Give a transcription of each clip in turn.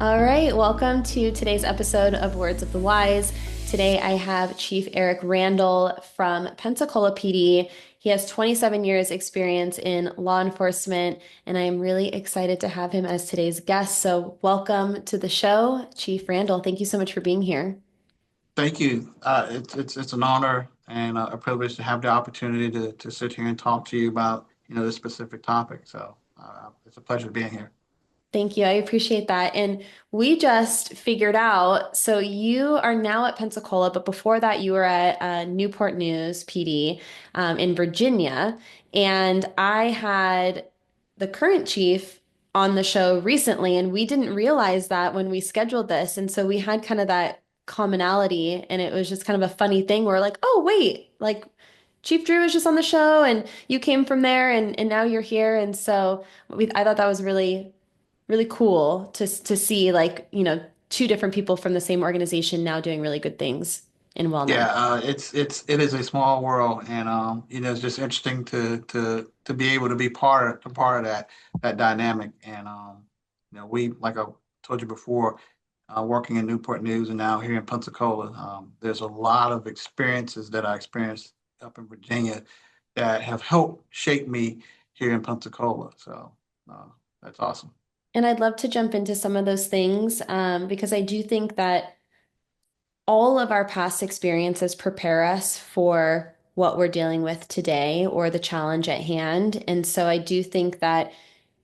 All right, welcome to today's episode of Words of the Wise. Today I have Chief Eric Randall from Pensacola PD. He has 27 years experience in law enforcement, and I am really excited to have him as today's guest. So, welcome to the show, Chief Randall. Thank you so much for being here. Thank you. It's an honor and a privilege to have the opportunity to sit here and talk to you about this specific topic. So it's a pleasure being here. Thank you. I appreciate that. And we just figured out, so you are now at Pensacola, but before that, you were at Newport News PD in Virginia. And I had the current chief on the show recently, and we didn't realize that when we scheduled this. And so we had kind of that commonality, and it was just kind of a funny thing. We're like, oh, wait, like Chief Drew was just on the show, and you came from there, and now you're here. And so I thought that was really cool to see like, two different people from the same organization now doing really good things in wellness. Yeah, it is a small world, and it's just interesting to be able to be part of that dynamic. And we like I told you before, working in Newport News and now here in Pensacola, there's a lot of experiences that I experienced up in Virginia that have helped shape me here in Pensacola. So uh, that's awesome. And I'd love to jump into some of those things because I do think that all of our past experiences prepare us for what we're dealing with today or the challenge at hand. And so I do think that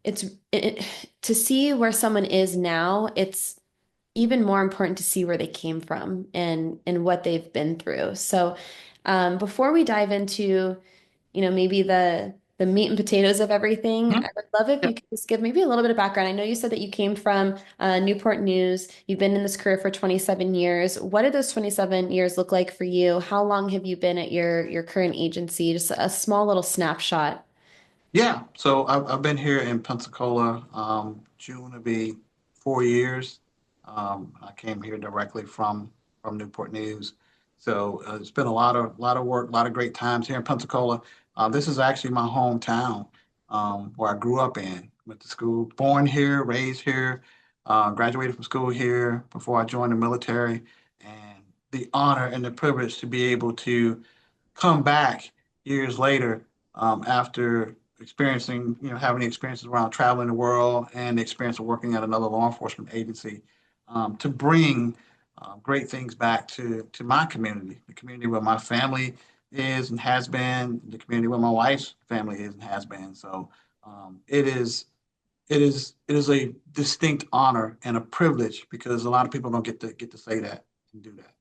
it's to see where someone is now, it's even more important to see where they came from and what they've been through. So, before we dive into, maybe the meat and potatoes of everything, I Mhm. would love if you Yep. could just give maybe a little bit of background. I know you said that you came from Newport News. You've been in this career for 27 years. What did those 27 years look like for you? How long have you been at your current agency? Just a small little snapshot. Yeah, so I've been here in Pensacola. June will be 4 years. I came here directly from Newport News, so it's been a lot of work, a lot of great times here in Pensacola. This is actually my hometown, where I grew up in. Went to school, born here, raised here, graduated from school here before I joined the military, and the honor and the privilege to be able to come back years later, after experiencing, having the experiences around traveling the world and the experience of working at another law enforcement agency, to bring great things back to my community, the community where my family is and has been, the community where my wife's family is and has been. So it is a distinct honor and a privilege because a lot of people don't get to say that and do that.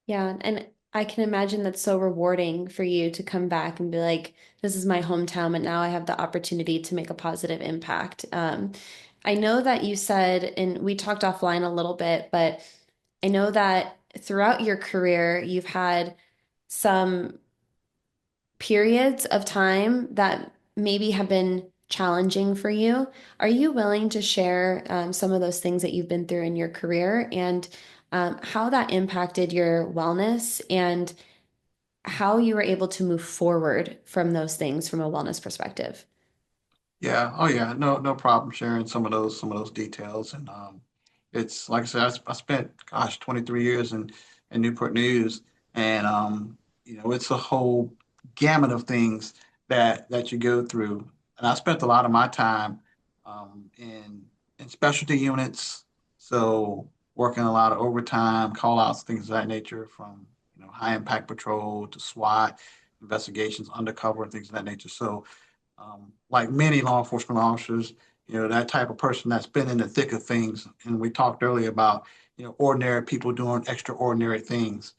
Yeah, and I can imagine that's so rewarding for you to come back and be like, this is my hometown, but now I have the opportunity to make a positive impact. I know that you said, and we talked offline a little bit, but I know that throughout your career, you've had some periods of time that maybe have been challenging for you. Are you willing to share some of those things that you've been through in your career and how that impacted your wellness and how you were able to move forward from those things from a wellness perspective? Yeah. Oh, yeah. No problem sharing some of those details. And it's like I said, I spent, gosh, 23 years in Newport News, and it's a whole gamut of things that you go through. And I spent a lot of my time in specialty units, so working a lot of overtime, call outs, things of that nature, from high impact patrol to SWAT investigations, undercover, and things of that nature. So like many law enforcement officers, that type of person that's been in the thick of things. And we talked earlier about, ordinary people doing extraordinary things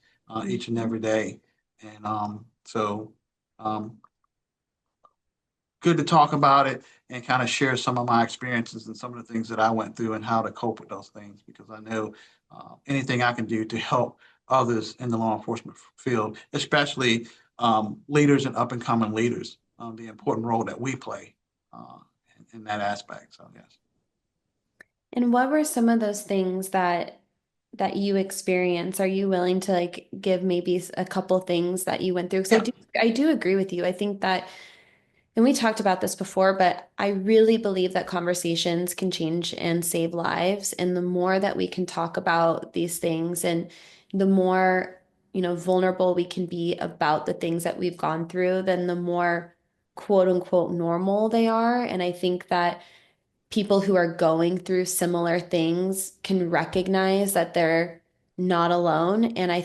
each and Mhm. every day. And so um, good to talk about it and kind of share some of my experiences and some of the things that I went through and how to cope with those things, because I know anything I can do to help others in the law enforcement field, especially leaders and up and coming leaders, the important role that we play uh, in that aspect. So, yes. And what were some of those things that you experience? Are you willing to like give maybe a couple things that you went through? Because Yeah. I do agree with you. I think that And we talked about this before, but I really believe that conversations can change and save lives. And the more that we can talk about these things and the more, vulnerable we can be about the things that we've gone through, then the more quote unquote normal they are. And I think that people who are going through similar things can recognize that they're not alone. And I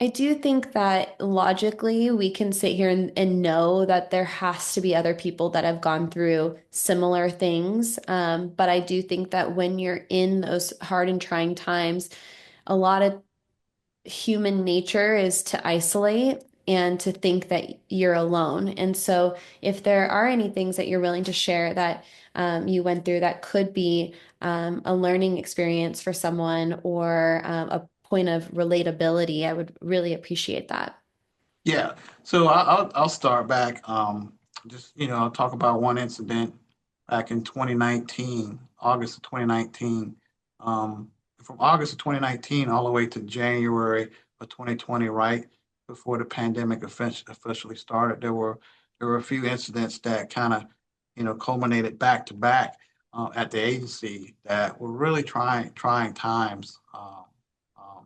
do think that logically we can sit here and know that there has to be other people that have gone through similar things. But I do think that when you're in those hard and trying times, a lot of human nature is to isolate and to think that you're alone. And so, if there are any things that you're willing to share that you went through that could be a learning experience for someone or a point of relatability, I would really appreciate that. Yeah. So I'll start back. Just I'll talk about one incident back in 2019, August of 2019. Um, from August of 2019 all the way to January of 2020, right before the pandemic officially started, there were a few incidents that kind of culminated back to back at the agency that were really trying times,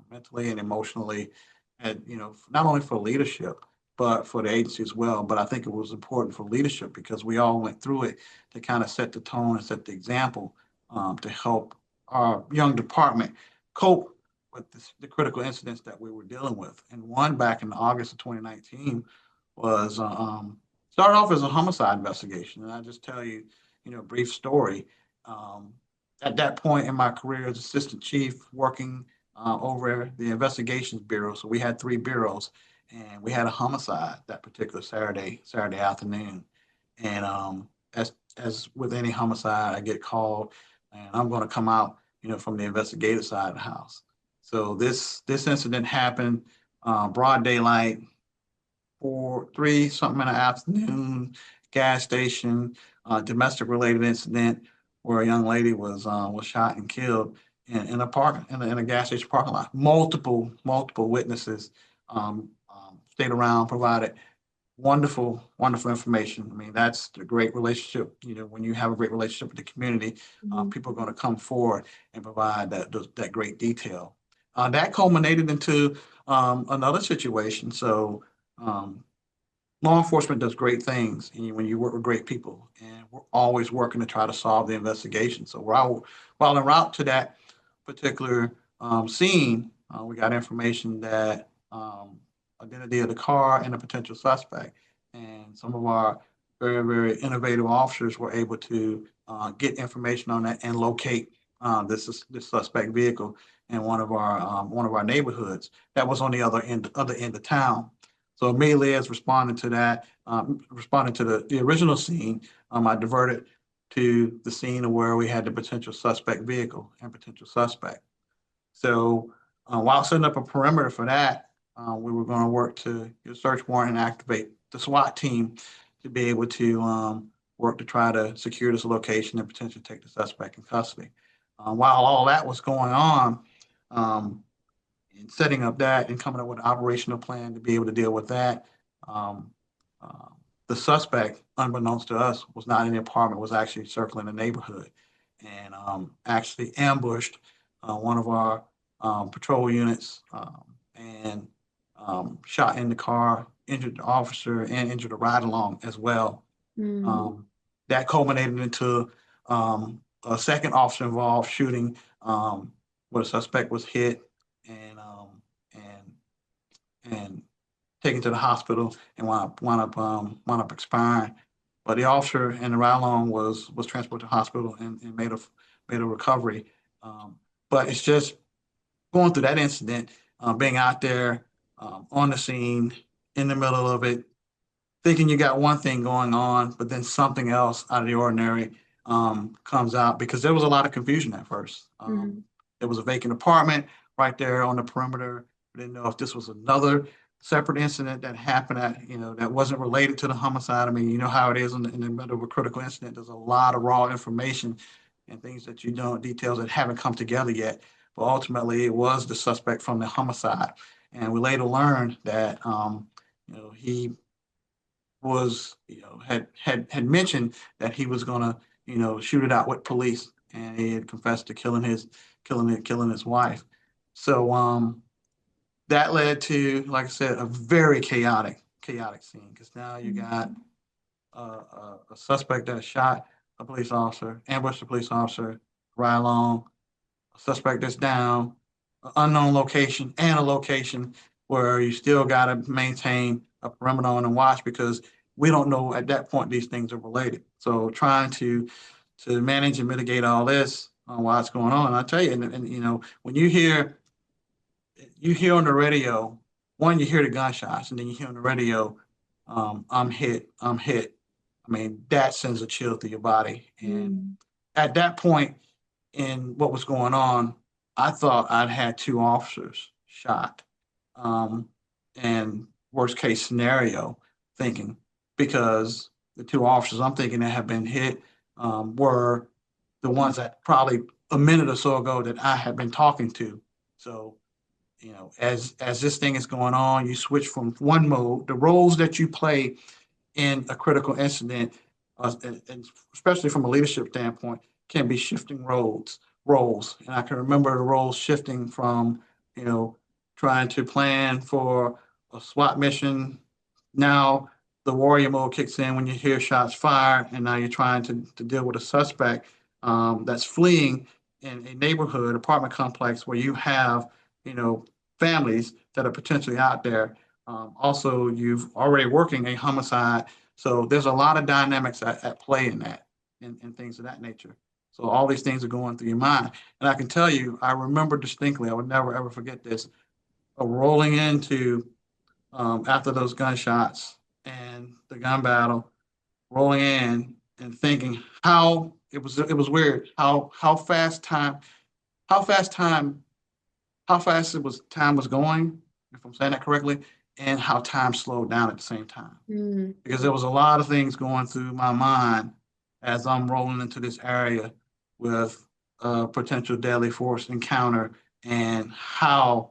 mentally and emotionally, and not only for leadership but for the agency as well. But I think it was important for leadership because we all went through it to kind of set the tone and set the example, to help our young department cope with the critical incidents that we were dealing with. And one back in August of 2019 was started off as a homicide investigation. And I just tell you, a brief story. Um, at that point in my career as assistant chief, working over the investigations bureau, so we had three bureaus, and we had a homicide that particular Saturday afternoon. And as with any homicide, I get called, and I'm going to come out, from the investigative side of the house. So this incident happened broad daylight, 3 something in the afternoon, gas station, domestic related incident where a young lady was shot and killed in a in a gas station parking lot. Multiple witnesses stayed around, provided wonderful information. I mean, that's the great relationship. When you have a great relationship with the community, Mhm. people are going to come forward and provide that great detail. That culminated into another situation. So um, law enforcement does great things when you work with great people, and we're always working to try to solve the investigation. So while en route to that particular scene, we got information that identity of the car and a potential suspect, and some of our very innovative officers were able to get information on that and locate this suspect vehicle in one of our neighborhoods that was on the other end of town. So immediately as responding to the original scene, I diverted to the scene of where we had the potential suspect vehicle and potential suspect. So while setting up a perimeter for that, we were going to work to get a search warrant and activate the SWAT team to be able to work to try to secure this location and potentially take the suspect in custody. While all that was going on, um, and setting up that and coming up with an operational plan to be able to deal with that. Um, uh, the suspect, unbeknownst to us, was not in the apartment, was actually circling the neighborhood and actually ambushed one of our patrol units, and shot in the car, injured the officer, and injured a ride along as well. Mm. Um, that culminated into a second officer involved shooting, where the suspect was hit and and taken to the hospital and wound up expiring. But the officer and the ride along was transported to the hospital and made a recovery. Um, but it's just going through that incident, being out there on the scene in the middle of it, thinking you got one thing going on, but then something else out of the ordinary comes out because there was a lot of confusion at first. Mhm. There was a vacant apartment right there on the perimeter. We didn't know if this was another separate incident that happened that wasn't related to the homicide. I mean, you know how it is in the middle of a critical incident. There's a lot of raw information and things that details that haven't come together yet. But ultimately, it was the suspect from the homicide. And we later learned that he was, had mentioned that he was gonna, shoot it out with police, and he had confessed to killing his wife. So that led to, like I said, a very chaotic scene because now you got a suspect that shot a police officer, ambushed a police officer, right along, a suspect that's down, an unknown location, and a location where you still got to maintain a perimeter on and watch because we don't know at that point these things are related. So trying to manage and mitigate all this while it's going on, I tell you, and when you hear on the radio, one, you hear the gunshots, and then you hear on the radio, I'm hit, I'm hit. I mean, that sends a chill through your body. And Mm. at that point in what was going on, I thought I'd had two officers shot. Um, and worst case scenario, thinking, because the two officers I'm thinking that have been hit were the ones that probably a minute or so ago that I had been talking to. So as this thing is going on, you switch from one mode. The roles that you play in a critical incident, and especially from a leadership standpoint, can be shifting roles. And I can remember the roles shifting from, you know, trying to plan for a SWAT mission. Now the warrior mode kicks in when you hear shots fired, and now you're trying to deal with a suspect that's fleeing in a neighborhood apartment complex where you have, you know, families that are potentially out there. Also, you've already working a homicide, so there's a lot of dynamics at play in that, and things of that nature. So all these things are going through your mind, and I can tell you, I remember distinctly. I would never ever forget this. Rolling into after those gunshots and the gun battle, rolling in and thinking how it was weird how fast time how fast time was going, if I'm saying that correctly, and how time slowed down at the same time. Mm. Because there was a lot of things going through my mind as I'm rolling into this area with a potential deadly force encounter and how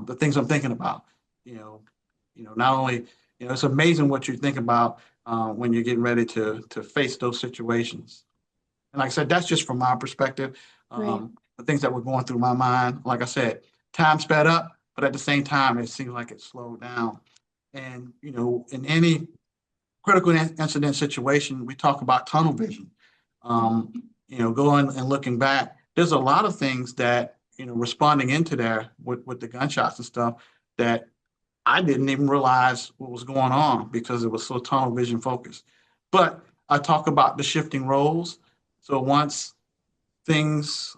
the things I'm thinking about. You know, not only it's amazing what you think about when you're getting ready to face those situations. And like I said, that's just from my perspective. Right. The things that were going through my mind, like I said, time sped up, but at the same time, it seems like it slowed down. And in any critical incident situation, we talk about tunnel vision. Um, going and looking back, there's a lot of things that responding into there with the gunshots and stuff that I didn't even realize what was going on because it was so tunnel vision focused. But I talk about the shifting roles. So once things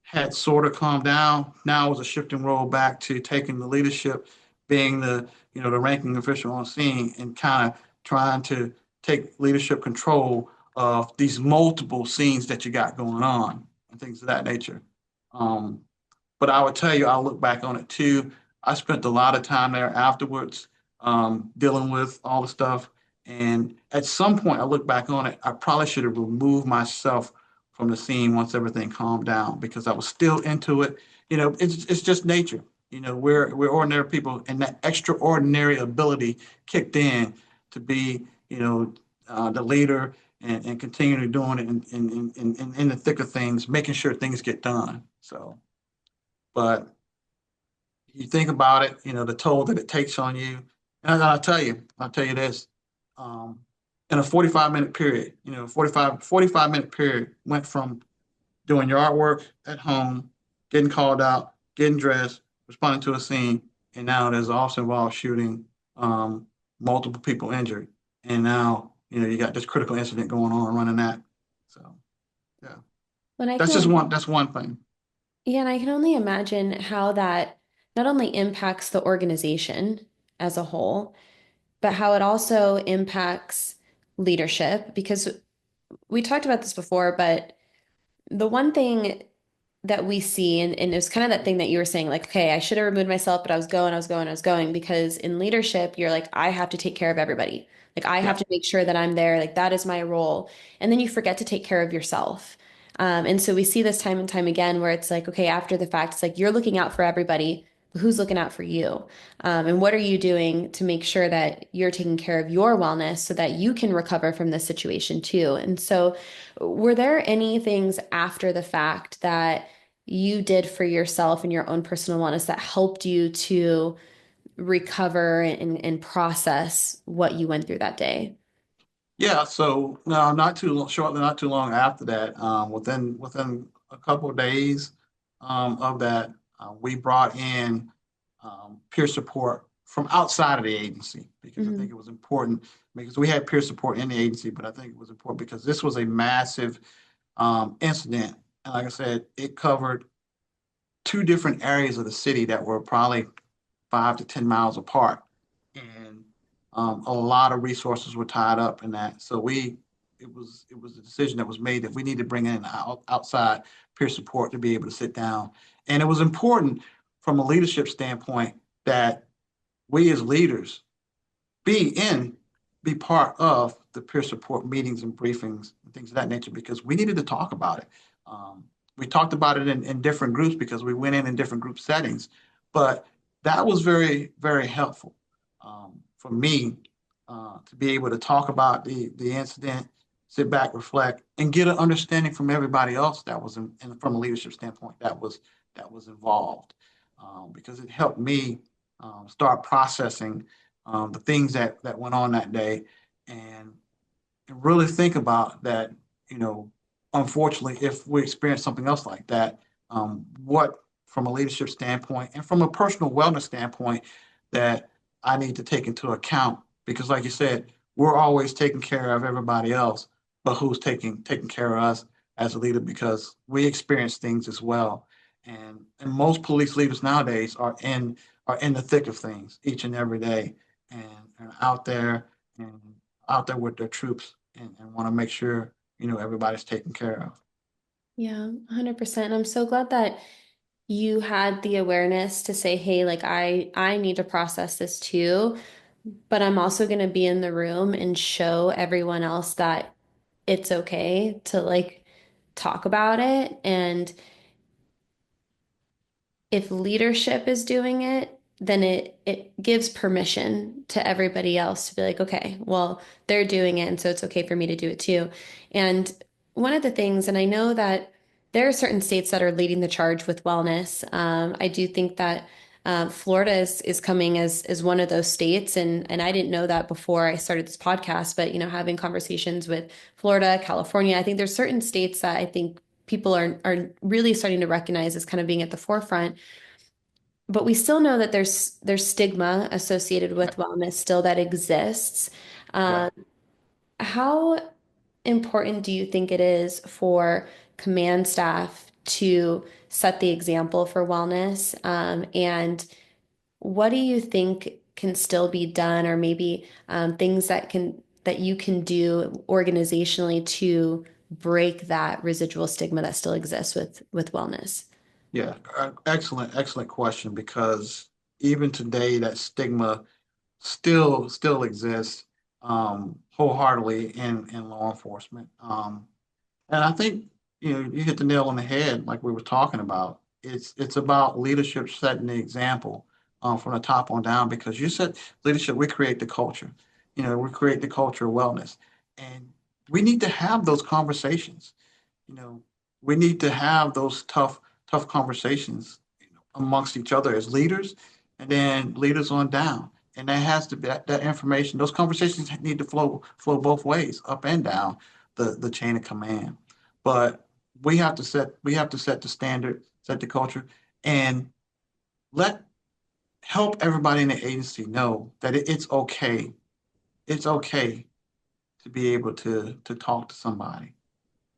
had sort of calmed down, now it was a shifting role back to taking the leadership, being the ranking official on scene, and kind of trying to take leadership control of these multiple scenes that you got going on and things of that nature. Um, but I would tell you, I'll look back on it too. I spent a lot of time there afterwards, dealing with all the stuff. And at some point, I look back on it, I probably should have removed myself from the scene once everything calmed down because I was still into it. It's just nature. We're ordinary people, and that extraordinary ability kicked in to be, the leader and continue doing it in the thick of things, making sure things get done. So. But you think about it, the toll that it takes on you. And I'll tell you this, um, in a 45-minute period, 45-minute period went from doing yard work at home, getting called out, getting dressed, responding to a scene, and now there's also involved shooting, multiple people injured. And now, you got this critical incident going on running that. So, yeah, When I that's just can, one thing. yeah, and I can only imagine how that not only impacts the organization as a whole, but how it also impacts leadership. Because we talked about this before, but the one thing that we see, and it was kind of that thing that you were saying, like, okay, I should have removed myself, but I was going, because in leadership, you're like, I have to take care of everybody. Like, I have Yeah. to make sure that I'm there. Like, that is my role. And then you forget to take care of yourself. And so we see this time and time again where it's like, okay, after the fact, it's like you're looking out for everybody, who's looking out for you? And what are you doing to make sure that you're taking care of your wellness so that you can recover from this situation too? And so, were there any things after the fact that you did for yourself and your own personal wellness that helped you to recover and process what you went through that day? Yeah, so no, not too long, shortly, not too long after that, within a couple of days of that, we brought in peer support from outside of the agency because I think Hmm. it was important because we had peer support in the agency, but I think it was important because this was a massive incident, and like I said, it covered two different areas of the city that were probably 5 to 10 miles apart, and a lot of resources were tied up in that. So it was a decision that was made that we need to bring in outside peer support to be able to sit down, and it was important from a leadership standpoint that we as leaders be in, be part of the peer support meetings and briefings and things of that nature because we needed to talk about it. Um, we talked about it in different groups because we went in different group settings, but that was very, very helpful for me to be able to talk about the incident, sit back, reflect, and get an understanding from everybody else that was from a leadership standpoint that was involved because it helped me start processing the things that went on that day, and, and really think about that. You know, unfortunately, if we experience something else like that, what from a leadership standpoint and from a personal wellness standpoint that I need to take into account because, like you said, we're always taking care of everybody else, but who's taking care of us as a leader because we experience things as well. And most police leaders nowadays are in the thick of things each and every day and, and out there and out there with their troops and want to make sure everybody's taken care of. Yeah, 100%. I'm so glad that you had the awareness to say, hey, like I need to process this too, but I'm also going to be in the room and show everyone else that it's okay to like talk about it. And if leadership is doing it, then it gives permission to everybody else to be like, okay, well, they're doing it, and so it's okay for me to do it too. And one of the things, and I know that there are certain states that are leading the charge with wellness. I do think that Florida is coming as one of those states, and I didn't know that before I started this podcast. But having conversations with Florida, California, I think there's certain states that I think people are really starting to recognize as kind of being at the forefront, but we still know that there's stigma associated Yeah, with wellness still that exists. yeah, Um, how important do you think it is for command staff to set the example for wellness? And what do you think can still be done, or maybe things that you can do organizationally to break that residual stigma that still exists with wellness? yeah. Excellent, excellent question because even today that stigma still exists wholeheartedly in law enforcement. And I think you hit the nail on the head, like we were talking about. It's about leadership setting the example from the top on down because you said leadership, we create the culture. We create the culture of wellness, and we need to have those conversations. You know, we need to have those tough conversations amongst each other as leaders, and then leaders on down. And that has to be that information. Those conversations need to flow both ways, up and down the chain of command. But we have to set the standard, set the culture, and let help everybody in the agency know that it's okay. It's okay to be able to talk to somebody.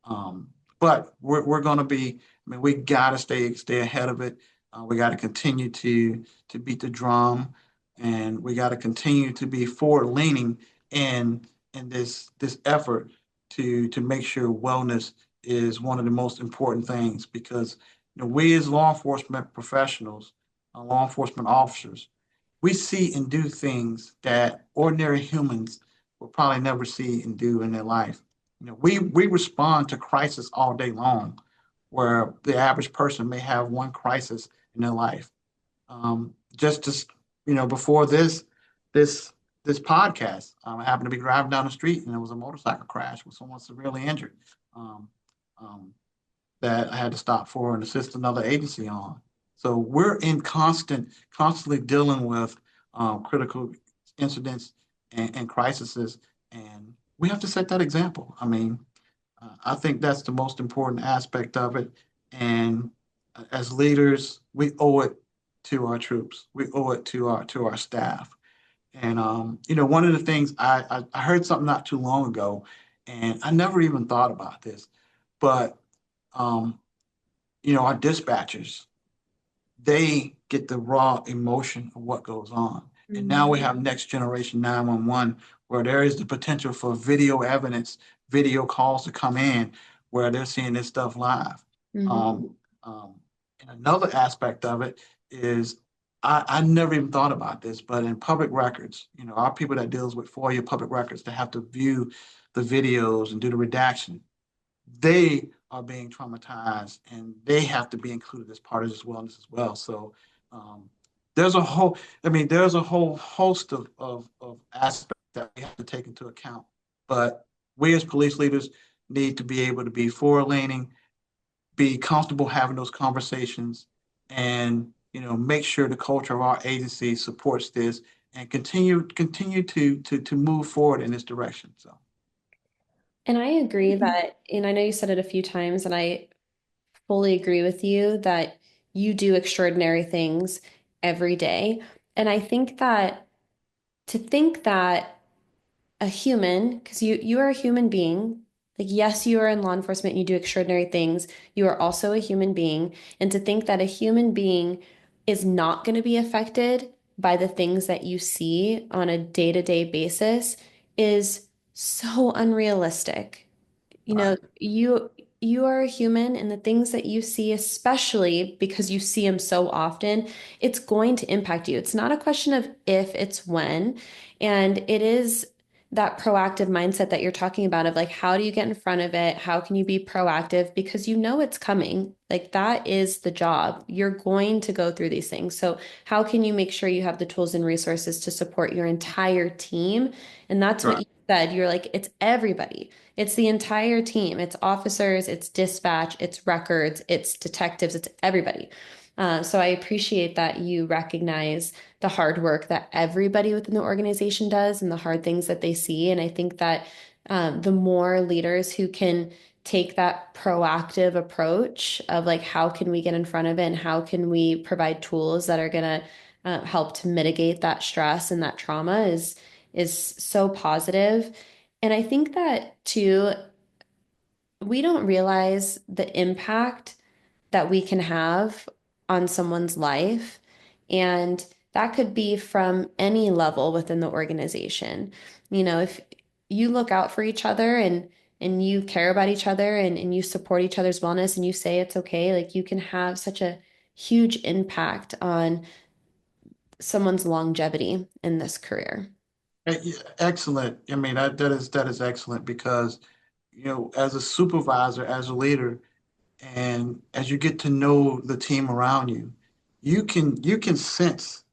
Um, but we're going to be. I mean, we got to stay ahead of it. We got to continue to beat the drum, and we got to continue to be forward leaning in this effort to make sure wellness is one of the most important things because we as law enforcement professionals, law enforcement officers, we see and do things that ordinary humans will probably never see and do in their life. We respond to crisis all day long, where the average person may have one crisis in their life. just before this this podcast, I happened to be driving down the street and there was a motorcycle crash with someone severely injured. Um, um, that I had to stop for and assist another agency on. So we're in constantly dealing with critical incidents and crises, and we have to set that example. I mean, I think that's the most important aspect of it. And as leaders, we owe it to our troops. We owe it to our staff. And one of the things I heard something not too long ago, and I never even thought about this, but um, our dispatchers, they get the raw emotion of what goes on. And now we have next generation 911 where there is the potential for video evidence, video calls to come in where they're seeing this stuff live. Mm-hmm. Um, and another aspect of it is I never even thought about this, but in public records, our people that deals with FOIA public records, they have to view the videos and do the redaction, they are being traumatized and they have to be included as part of this wellness as well. So um, there's a whole, there's a whole host of aspects that we have to take into account. But we as police leaders need to be able to be forward leaning, be comfortable having those conversations, and make sure the culture of our agency supports this and continue to move forward in this direction. So And I agree that, and I know you said it a few times, and I fully agree with you that you do extraordinary things every day. And I think that to think that a human, because you are a human being, like yes, you are in law enforcement, you do extraordinary things, you are also a human being. And to think that a human being is not going to be affected by the things that you see on a day-to-day basis is so unrealistic. right, You are a human, and the things that you see, especially because you see them so often, it's going to impact you. It's not a question of if, it's when. And it is that proactive mindset that you're talking about of like, how do you get in front of it? How can you be proactive? Because you know it's coming. Like that is the job. You're going to go through these things. So how can you make sure you have the tools and resources to support your entire team? And that's what right. you said. You're like, it's everybody. It's the entire team. It's officers, it's dispatch, it's records, it's detectives, it's everybody. So I appreciate that you recognize the hard work that everybody within the organization does and the hard things that they see. And I think that the more leaders who can take that proactive approach of like, how can we get in front of it and how can we provide tools that are going to help to mitigate that stress and that trauma is so positive. And I think that too, we don't realize the impact that we can have on someone's life. And that could be from any level within the organization. If you look out for each other and you care about each other and you support each other's wellness and you say it's okay, like you can have such a huge impact on someone's longevity in this career. Yeah, excellent. I mean, that is excellent because, as a supervisor, as a leader, and as you get to know the team around you, you can sense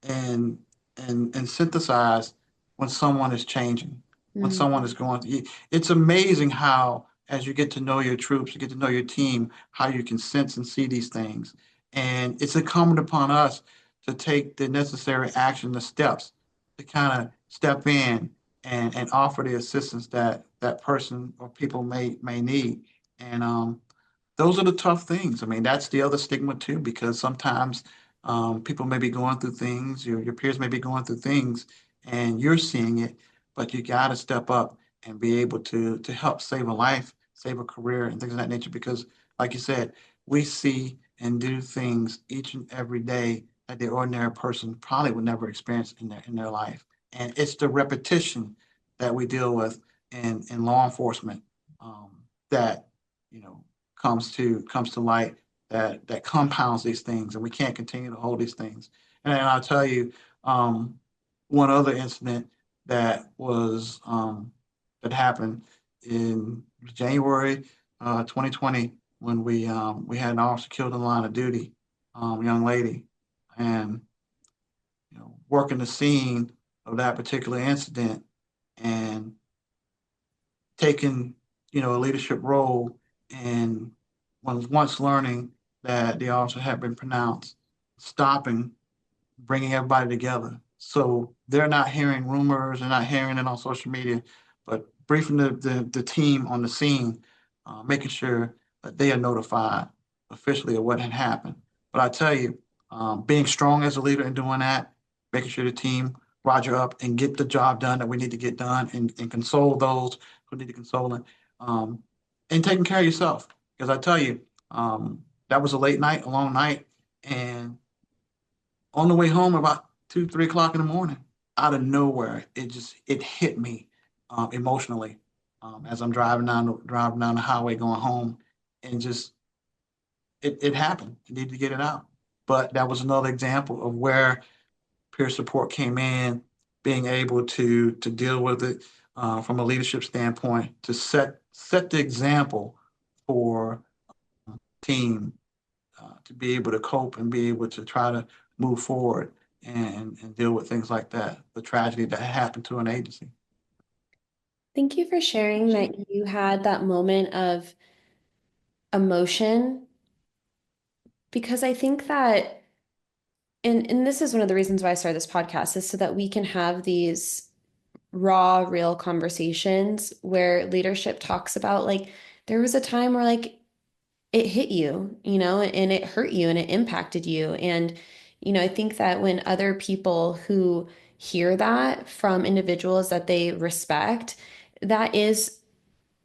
and and synthesize when someone is changing, when Mm. someone is going through. It's amazing how, as you get to know your troops, you get to know your team, how you can sense and see these things. And it's incumbent upon us to take the necessary action, the steps to kind of step in and offer the assistance that that person or people may need. And those are the tough things. I mean, that's the other stigma too, because sometimes people may be going through things, your peers may be going through things, and you're seeing it, but you got to step up and be able to help save a life, save a career, and things of that nature. Because, like you said, we see and do things each and every day that the ordinary person probably would never experience in their life, and it's the repetition that we deal with in law enforcement that you know comes to light that compounds these things, and we can't continue to hold these things. And I'll tell you um, one other incident that was that happened in January 2020 when we had an officer killed in the line of duty, young lady. and working the scene of that particular incident and taking, a leadership role and was once learning that the officer had been pronounced, stopping, bringing everybody together. So they're not hearing rumors, they're not hearing it on social media, but briefing the team on the scene, making sure that they are notified officially of what had happened. But I tell you, being strong as a leader and doing that, making sure the team roger up and get the job done that we need to get done and console those who need to consoling, and taking care of yourself. Because I tell you, that was a late night, a long night, and on the way home about 2, 3 o'clock in the morning, out of nowhere, it hit me emotionally as I'm driving down the highway going home, and just it happened. I needed to get it out. But that was another example of where peer support came in, being able to deal with it from a leadership standpoint, to set the example for team to be able to cope and be able to try to move forward and deal with things like that, the tragedy that happened to an agency. Thank you for sharing that you had that moment of emotion because I think that, and this is one of the reasons why I started this podcast, is so that we can have these raw, real conversations where leadership talks about like, there was a time where like it hit you, and it hurt you and it impacted you. And, I think that when other people who hear that from individuals that they respect, that is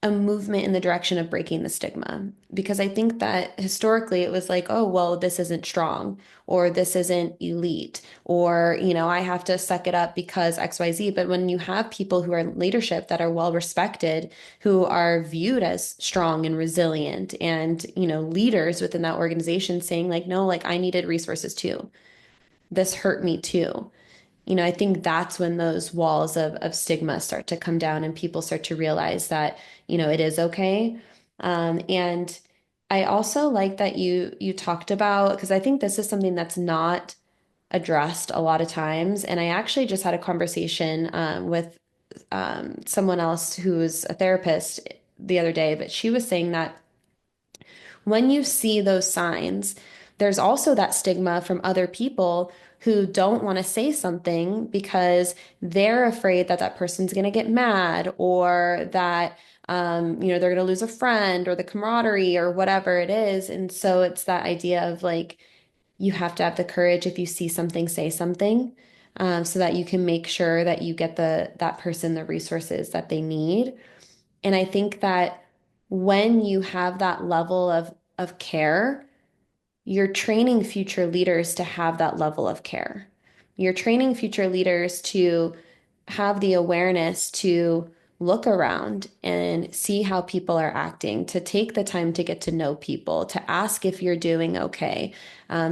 a movement in the direction of breaking the stigma. Because I think that historically it was like, oh, well, this isn't strong, or this isn't elite, or, I have to suck it up because XYZ. But when you have people who are in leadership that are well respected, who are viewed as strong and resilient, and, leaders within that organization saying, like, no, like I needed resources too. This hurt me too. I think that's when those walls of stigma start to come down and people start to realize that, it is okay. And I also like that you talked about, because I think this is something that's not addressed a lot of times. And I actually just had a conversation with someone else who's a therapist the other day, but she was saying that when you see those signs, there's also that stigma from other people who don't want to say something because they're afraid that that person's going to get mad, or that they're going to lose a friend or the camaraderie or whatever it is. And so it's that idea of like you have to have the courage, if you see something, say something, so that you can make sure that you get that person the resources that they need. And I think that when you have that level of care, you're training future leaders to have that level of care. You're training future leaders to have the awareness to look around and see how people are acting, to take the time to get to know people, to ask if you're doing okay.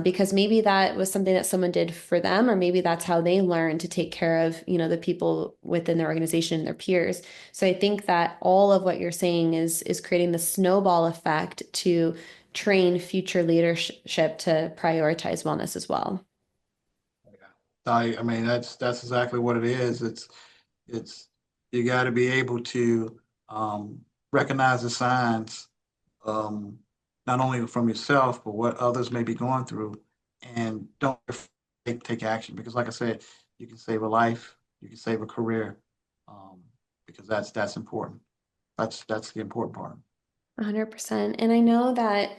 Because maybe that was something that someone did for them, or maybe that's how they learn to take care of, the people within their organization and their peers. So I think that all of what you're saying is creating the snowball effect to train future leadership to prioritize wellness as well. I mean, that's exactly what it is. It's you got to be able to recognize the signs, um, not only from yourself but what others may be going through, and don't take action. Because, like I said, you can save a life, you can save a career, um, because that's important. That's the important part. 100%. And I know that,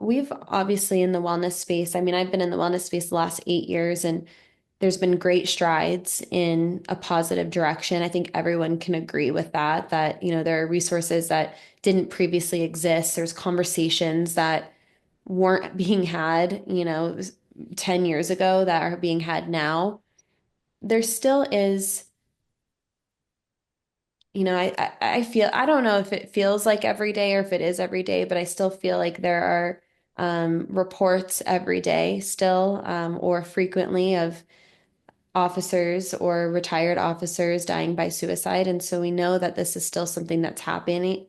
we've obviously in the wellness space, I mean, I've been in the wellness space the last 8 years, and there's been great strides in a positive direction. I think everyone can agree with that, there are resources that didn't previously exist. There's conversations that weren't being had, 10 years ago that are being had now. There still is, I feel, I don't know if it feels like every day or if it is every day, but I still feel like there are reports every day still, or frequently, of officers or retired officers dying by suicide. And so we know that this is still something that's happening,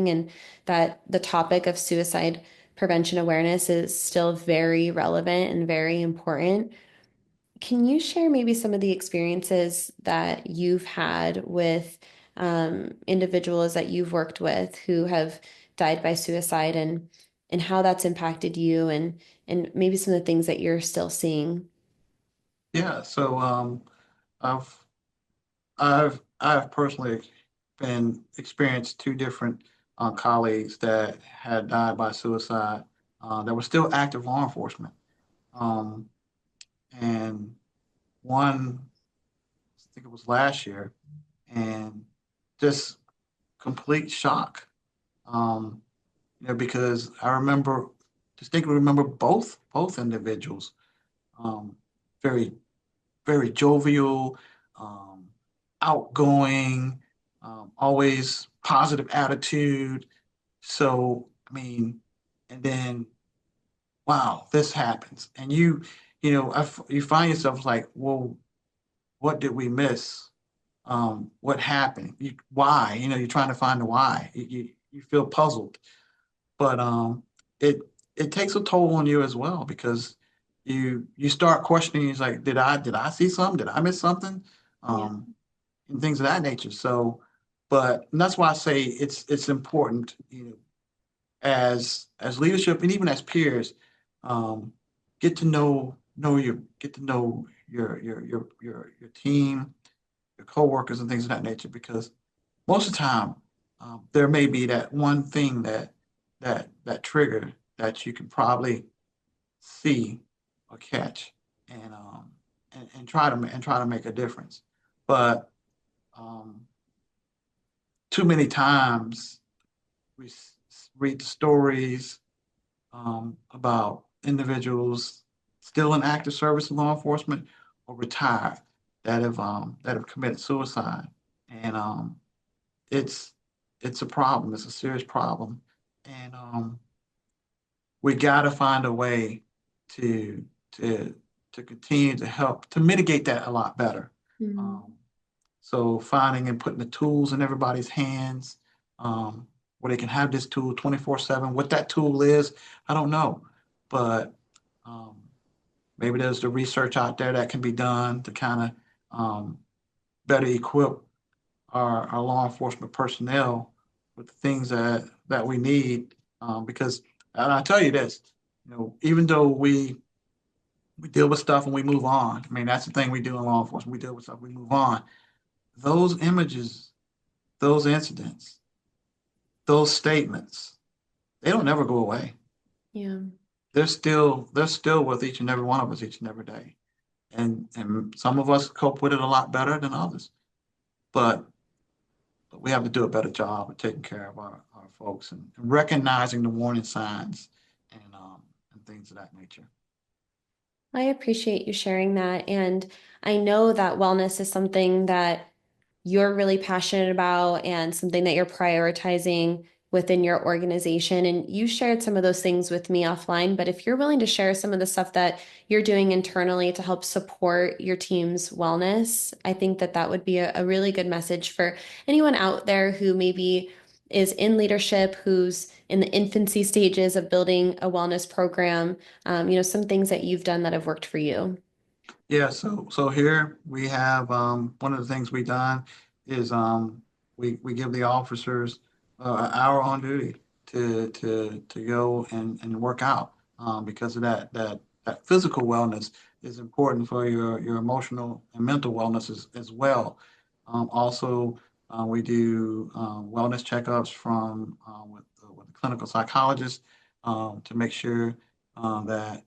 and that the topic of suicide prevention awareness is still very relevant and very important. Can you share maybe some of the experiences that you've had with individuals that you've worked with who have died by suicide and how that's impacted you and maybe some of the things that you're still seeing? Yeah, so I've I've personally been experienced two different colleagues that had died by suicide that were still active law enforcement. Um, and one, I think it was last year, and just complete shock. Um, because I remember distinctly remember both individuals, um, very very jovial, um, outgoing, always positive attitude. So, I mean, and then, wow, this happens. And you find yourself like, well, what did we miss? What happened? Why? You're trying to find the why. You feel puzzled, but it it takes a toll on you as well because you start questioning. It's like, did I see something? Did I miss something? Yeah. Um, and things of that nature. So, but and that's why I say it's important, as leadership and even as peers, um, get to know your team, your coworkers, and things of that nature. Because most of the time, there may be that one thing that trigger that you can probably see or catch and try to make a difference. But um, too many times we read stories about individuals still in active service in law enforcement or retired that have committed suicide, and it's it's a problem. It's a serious problem, and we got to find a way to to to continue to help to mitigate that a lot better. Mm. Um, so finding and putting the tools in everybody's hands, where they can have this tool 24/7. What that tool is, I don't know, but um, maybe there's the research out there that can be done to kind of better equip our law enforcement personnel with the things that we need. Because, and I tell you this, even though we deal with stuff and we move on. I mean, that's the thing we do in law enforcement. We deal with stuff, we move on. Those images, those incidents, those statements, they don't never go away. Yeah. They're still with each and every one of us each and every day. And some of us cope with it a lot better than others. But but we have to do a better job of taking care of our folks and recognizing the warning signs and things of that nature. I appreciate you sharing that. And I know that wellness is something that you're really passionate about and something that you're prioritizing within your organization. And you shared some of those things with me offline, but if you're willing to share some of the stuff that you're doing internally to help support your team's wellness, I think that that would be a really good message for anyone out there who maybe is in leadership, who's in the infancy stages of building a wellness program, some things that you've done that have worked for you. Yeah, so here we have one of the things we done is we give the officers an hour on duty to go and work out because of that physical wellness is important for your emotional and mental wellness as well. Also, we do wellness checkups from with the clinical psychologist to make sure that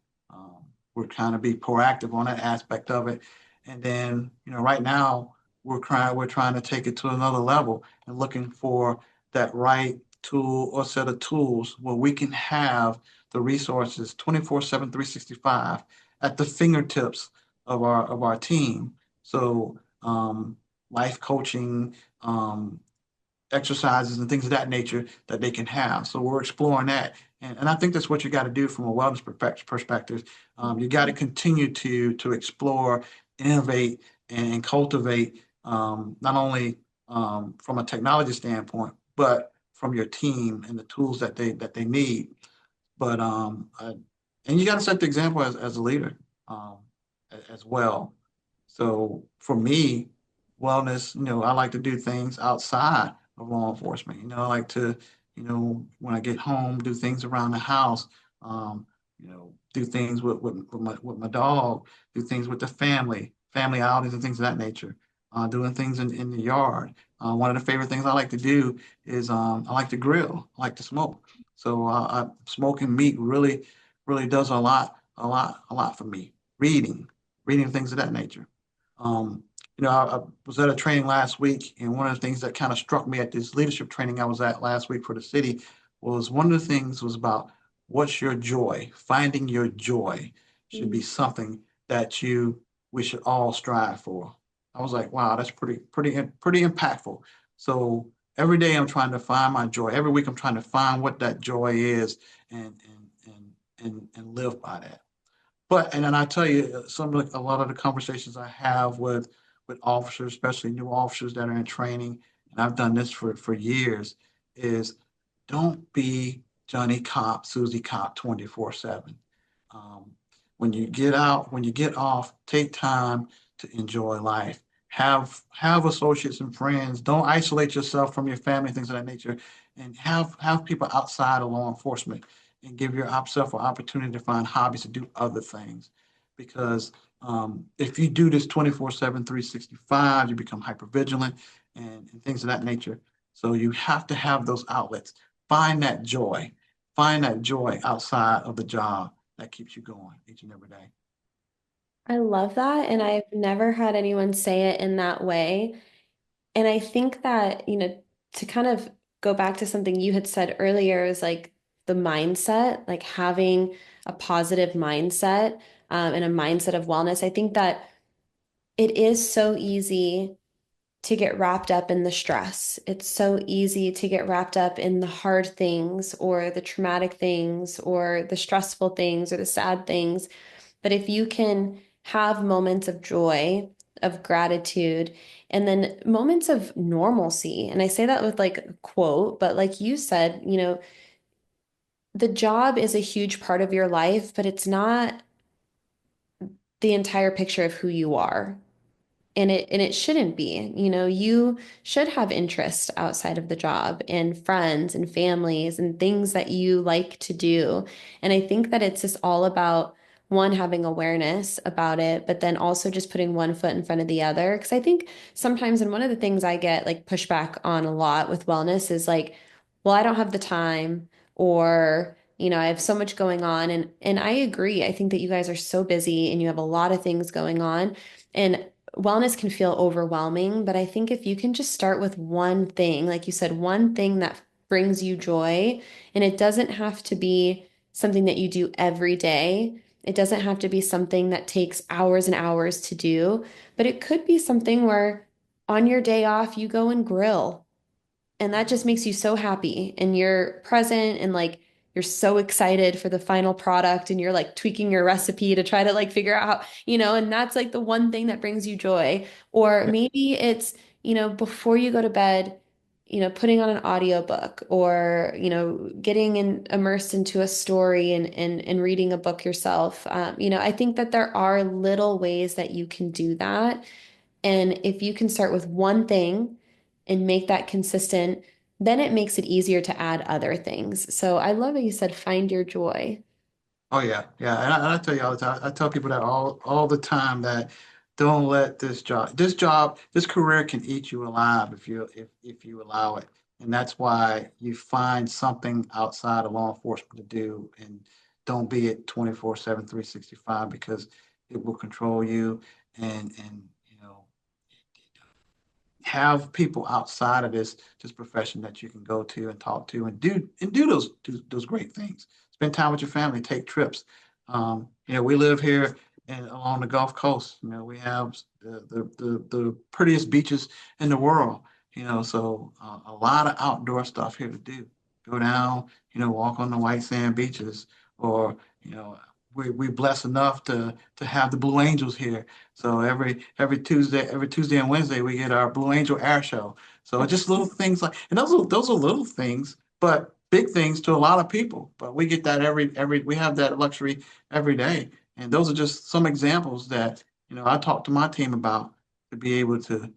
we're trying to be proactive on that aspect of it. And then, right now we're trying to take it to another level and looking for that right tool or set of tools where we can have the resources 24/7, 365 at the fingertips of our team. So life coaching, exercises and things of that nature that they can have. So we're exploring that. And I think that's what you got to do from a wellness perspective. You got to continue to explore, innovate, and cultivate not only from a technology standpoint, but from your team and the tools that they need. But and you got to set the example as a leader, um, as well. So for me, wellness, I like to do things outside of law enforcement. I like to, when I get home, do things around the house. Do things with my dog, do things with the family outings and things of that nature. Doing things in the yard. One of the favorite things I like to do is I like to grill. I like to smoke. So smoking meat really does a lot for me. Reading things of that nature. Um, I was at a training last week, and one of the things that kind of struck me at this leadership training I was at last week for the city was one of the things was about what's your joy? Finding your joy should be something that we should all strive for. I was like, wow, that's pretty impactful. So every day I'm trying to find my joy. Every week I'm trying to find what that joy is and live by that. And then I tell you, a lot of the conversations I have with officers, especially new officers that are in training, and I've done this for years, is don't be Johnny Cop, Susie Cop 24/7. Um, when you get off, take time to enjoy life. Have associates and friends. Don't isolate yourself from your family, things of that nature, and have people outside of law enforcement and give yourself an opportunity to find hobbies to do other things. Because if you do this 24/7, 365, you become hyper vigilant and things of that nature. So you have to have those outlets. Find that joy. Find that joy outside of the job that keeps you going each and every day. I love that. And I've never had anyone say it in that way. And I think that, to kind of go back to something you had said earlier is like the mindset, like having a positive mindset, and a mindset of wellness. I think that it is so easy to get wrapped up in the stress. It's so easy to get wrapped up in the hard things or the traumatic things or the stressful things or the sad things. But if you can have moments of joy, of gratitude, and then moments of normalcy, and I say that with like a quote, but like you said, the job is a huge part of your life, but it's not the entire picture of who you are. And it shouldn't be. You should have interest outside of the job and friends and families and things that you like to do. And I think that it's just all about one, having awareness about it, but then also just putting one foot in front of the other. Because I think sometimes, and one of the things I get like pushback on a lot with wellness is like, well, I don't have the time, or I have so much going on. And I agree. I think that you guys are so busy and you have a lot of things going on. And wellness can feel overwhelming, but I think if you can just start with one thing, like you said, one thing that brings you joy, and it doesn't have to be something that you do every day. It doesn't have to be something that takes hours and hours to do, but it could be something where on your day off, you go and grill and that just makes you so happy and you're present and like you're so excited for the final product and you're like tweaking your recipe to try to like figure out how, and that's like the one thing that brings you joy. Or maybe it's, before you go to bed, putting on an audiobook or, getting immersed into a story and reading a book yourself. I think that there are little ways that you can do that. And if you can start with one thing and make that consistent, then it makes it easier to add other things. So I love that you said find your joy. Oh yeah, yeah, and I tell you all the time. I tell people that all the time that don't let this career can eat you alive if you allow it, and that's why you find something outside of law enforcement to do, and don't be it 24/7, 365 because it will control you, and have people outside of this profession that you can go to and talk to and do those great things. Spend time with your family, take trips. We live here along the Gulf Coast. We have the prettiest beaches in the world. So a lot of outdoor stuff here to do. Go down, walk on the white sand beaches, or you know, we blessed enough to have the Blue Angels here. So every Tuesday and Wednesday we get our Blue Angel Air Show. So just little things like, and those are little things, but big things to a lot of people, but we get that we have that luxury every day. And those are just some examples that, I talk to my team about to be able to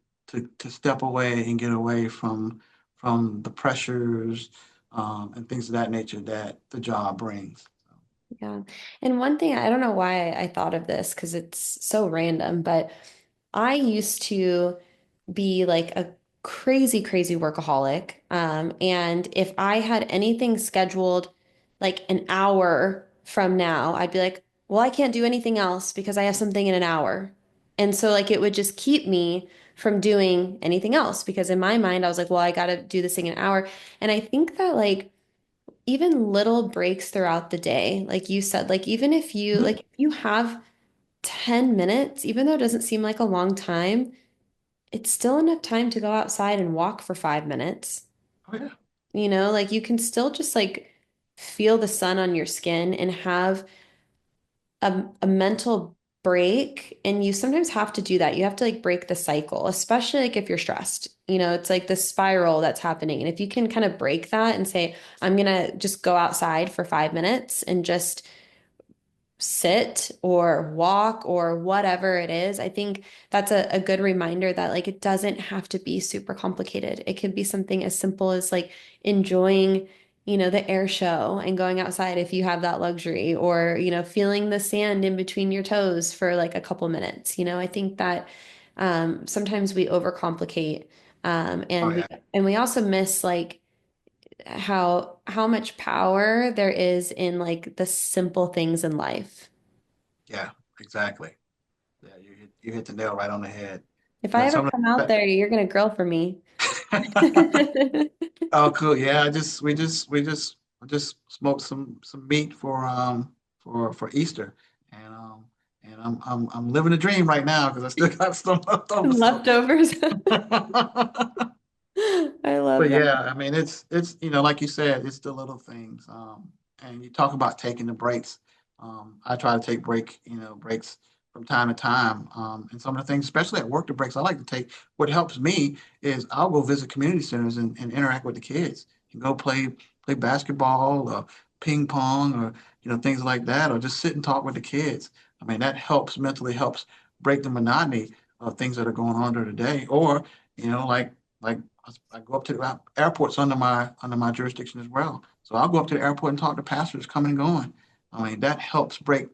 step away and get away from the pressures and things of that nature that the job brings. Yeah. And one thing, I don't know why I thought of this because it's so random, but I used to be like a crazy, crazy workaholic. And if I had anything scheduled like an hour from now, I'd be like, well, I can't do anything else because I have something in an hour. And so like it would just keep me from doing anything else because in my mind, I was like, well, I got to do this thing in an hour. And I think that like even little breaks throughout the day, like you said, like even if you have 10 minutes, even though it doesn't seem like a long time, it's still enough time to go outside and walk for 5 minutes. Oh yeah, Like you can still just like feel the sun on your skin and have a mental break. And you sometimes have to do that. You have to like break the cycle, especially like if you're stressed. It's like the spiral that's happening. And if you can kind of break that and say, I'm gonna just go outside for 5 minutes and just sit or walk or whatever it is, I think that's a good reminder that like it doesn't have to be super complicated. It could be something as simple as like enjoying, the air show and going outside if you have that luxury, or, feeling the sand in between your toes for like a couple minutes. I think that sometimes we overcomplicate oh and we yeah, and we also miss like how much power there is in like the simple things in life. yeah, exactly. Yeah, you hit the nail right on the head. If I ever Some of come out the there, you're gonna grill for me. Oh, cool. Yeah, we just smoked some meat for Easter, and I'm living a dream right now because I still got some left over. So, Leftovers. I but love that. yeah, I mean, it's like you said, it's the little things. And you talk about taking the breaks. I try to take breaks from time to time. And some of the things, especially at work, the breaks I like to take. What helps me is I'll go visit community centers and interact with the kids and go play basketball or ping pong or things like that, or just sit and talk with the kids. I mean, that helps mentally helps break the monotony of things that are going on during the day. Or like I go up to the airports under my jurisdiction as well. So I'll go up to the airport and talk to passengers coming and going. I mean, that helps break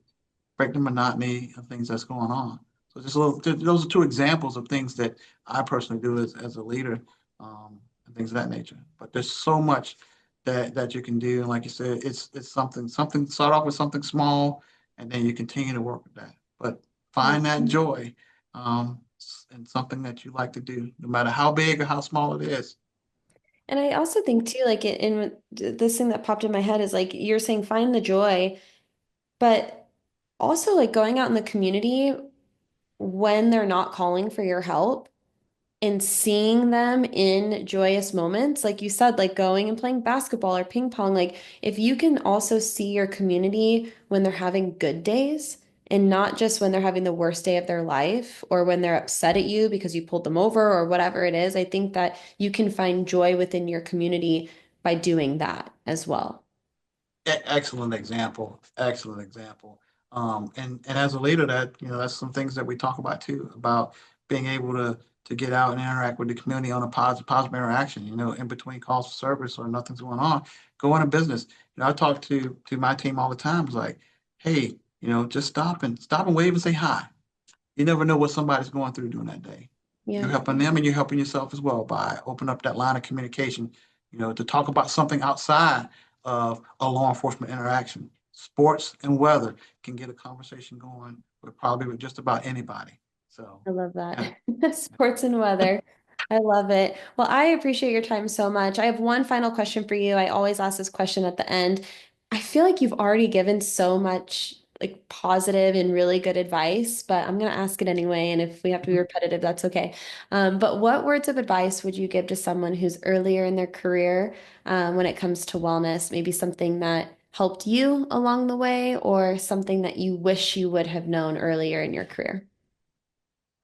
the monotony of things that's going on. So just a little, those are two examples of things that I personally do as a leader, and things of that nature. But there's so much that you can do, and like you said, it's something start off with something small, and then you continue to work with that. But Yeah. find that joy, um, in something that you like to do, no matter how big or how small it is. And I also think too, like this thing that popped in my head is like you're saying find the joy, but also like going out in the community when they're not calling for your help and seeing them in joyous moments, like you said, like going and playing basketball or ping pong, like if you can also see your community when they're having good days and not just when they're having the worst day of their life or when they're upset at you because you pulled them over or whatever it is, I think that you can find joy within your community by doing that as well. Excellent example. Excellent example. And as a leader, that's some things that we talk about too, about being able to get out and interact with the community on a positive interaction. In between calls for service or nothing's going on, go in a business. I talk to my team all the time. It's like, hey, just stop and wave and say hi. You never know what somebody's going through during that day. You're Yeah. helping them and you're helping yourself as well by opening up that line of communication, to talk about something outside of a law enforcement interaction. Sports and weather can get a conversation going with probably with just about anybody. So, I love yeah. that. Sports and weather. I love it. Well, I appreciate your time so much. I have one final question for you. I always ask this question at the end. I feel like you've already given so much like positive and really good advice, but I'm going to ask it anyway. And if we have to be repetitive, that's okay. But what words of advice would you give to someone who's earlier in their career when it comes to wellness? Maybe something that helped you along the way or something that you wish you would have known earlier in your career?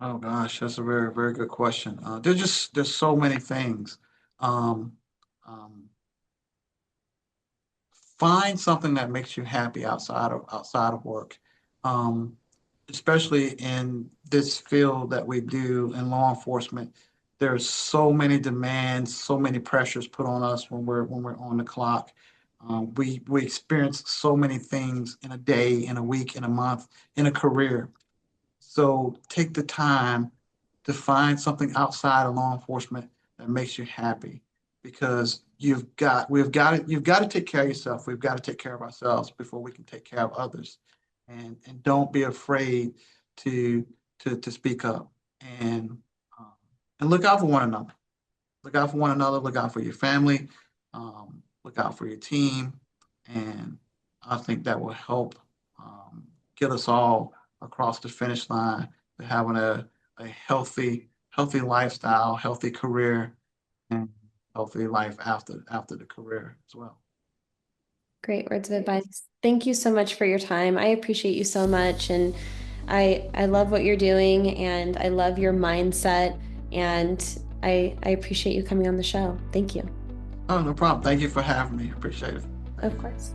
Oh gosh, that's a very, very good question. There's so many things. Um, um, find something that makes you happy outside of work. Um, Especially in this field that we do in law enforcement, there's so many demands, so many pressures put on us when we're on the clock. We experience so many things in a day, in a week, in a month, in a career. So take the time to find something outside of law enforcement that makes you happy, because you've got to take care of yourself. We've got to take care of ourselves before we can take care of others. And don't be afraid to to speak up, and um, and look out for one another. Look out for one another, look out for your family, look out for your team, and I think that will help get us all across the finish line to having a healthy lifestyle, healthy career, and healthy life after the career as well. Great words of advice. Thank you so much for your time. I appreciate you so much, and I love what you're doing, and I love your mindset, and I appreciate you coming on the show. Thank you. Oh, no problem. Thank you for having me. Appreciate it. Of course.